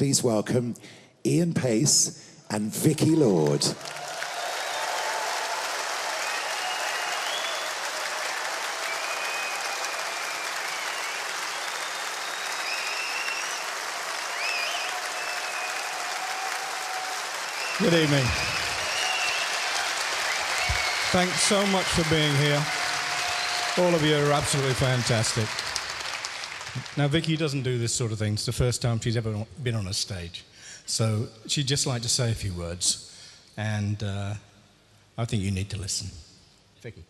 please welcome Ian Paice and Vicky Lord. Good evening. Thanks so much for being here. All of you are absolutely fantastic. Now, Vicky doesn't do this sort of thing. It's the first time she's ever been on a stage. So she'd just like to say a few words. And I think you need to listen. Vicky.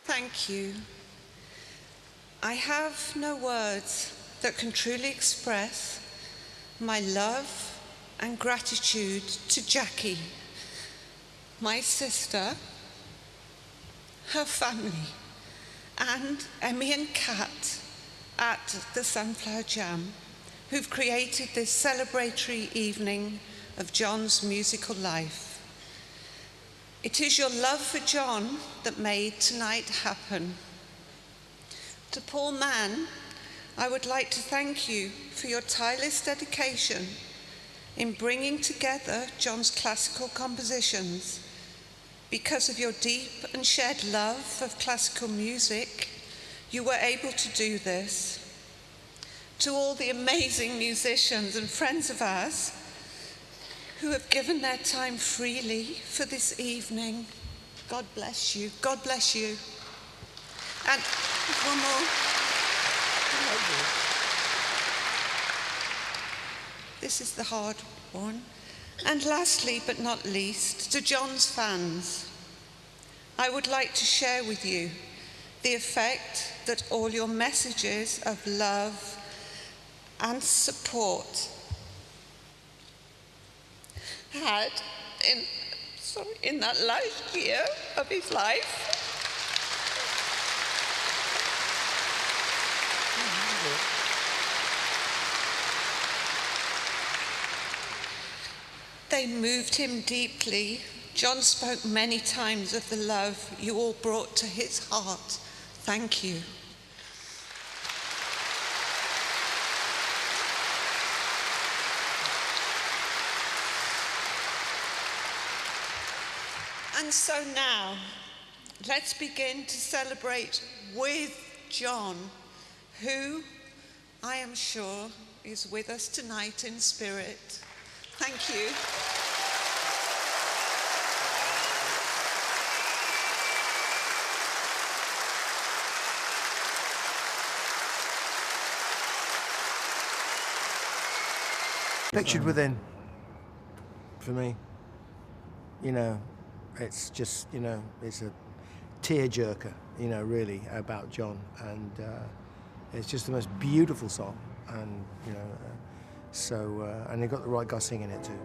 Thank you. I have no words that can truly express my love and gratitude to Jacky, my sister, her family, and Emmy and Kat at the Sunflower Jam, who've created this celebratory evening of Jon's musical life. It is your love for Jon that made tonight happen. To Paul Mann, I would like to thank you for your tireless dedication in bringing together Jon's classical compositions. Because of your deep and shared love of classical music, you were able to do this. To all the amazing musicians and friends of ours who have given their time freely for this evening, God bless you. God bless you. And one more. This is the hard one. And lastly, but not least, to Jon's fans, I would like to share with you the effect that all your messages of love and support had in that last year of his life. They moved him deeply. Jon spoke many times of the love you all brought to his heart. Thank you. And so now, let's begin to celebrate with Jon, who I am sure is with us tonight in spirit. Thank you. Pictured Within, for me, you know, it's just, you know, it's a tearjerker, you know, really, about Jon, and it's just the most beautiful song, and, you know, and they got the right guy singing it too.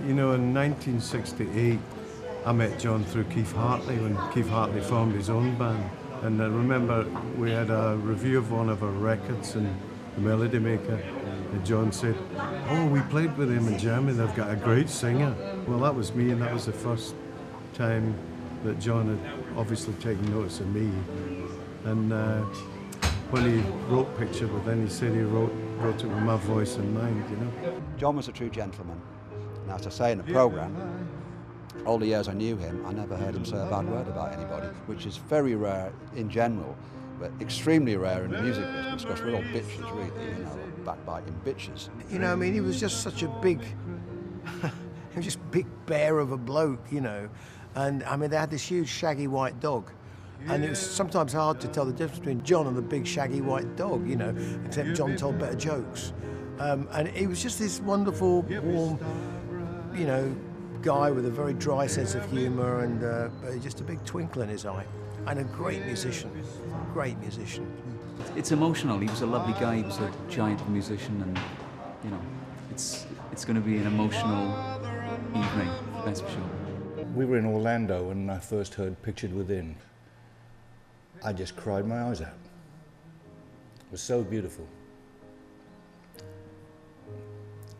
You know, in 1968, I met Jon through Keith Hartley when Keith Hartley formed his own band. And I remember we had a review of one of our records and the Melody Maker, and Jon said, "Oh, we played with him in Germany, they've got a great singer." Well, that was me, and that was the first time that Jon had obviously taken notice of me. And when he wrote Picture Within, he said he wrote it with my voice in mind, you know. Jon was a true gentleman. Now, as I say in the programme, all the years I knew him, I never heard him say a bad word about anybody, which is very rare in general, but extremely rare in the music business, because we're all bitches, really, you know, backbiting bitches. You know, I mean, he was just such a big, he was just big bear of a bloke, you know. And, I mean, they had this huge shaggy white dog. And it was sometimes hard to tell the difference between Jon and the big shaggy white dog, you know, except Jon told better jokes. And he was just this wonderful, warm, you know, guy with a very dry sense of humour and just a big twinkle in his eye. And a great musician, great musician. It's emotional. He was a lovely guy. He was a giant musician, and, you know, it's going to be an emotional evening, that's for sure. We were in Orlando when I first heard Pictured Within. I just cried my eyes out. It was so beautiful.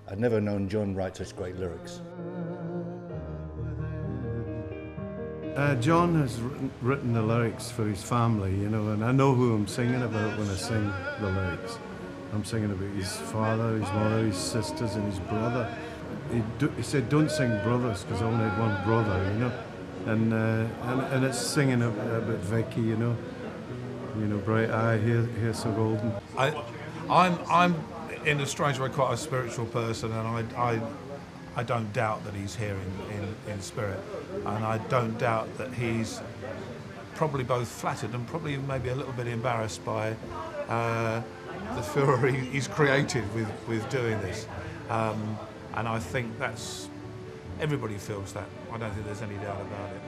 I'd never known Jon write such great lyrics. John has written the lyrics for his family, you know, and I know who I'm singing about when I sing the lyrics. I'm singing about his father, his mother, his sisters, and his brother. He said, "Don't sing brothers, because I only had one brother," you know, and it's singing about Vicky, you know, bright eye, hair so golden. I'm in a strange way quite a spiritual person, and I don't doubt that he's here in spirit, and I don't doubt that he's probably both flattered and probably maybe a little bit embarrassed by the furor he's created with doing this, and I think everybody feels that. I don't think there's any doubt about it.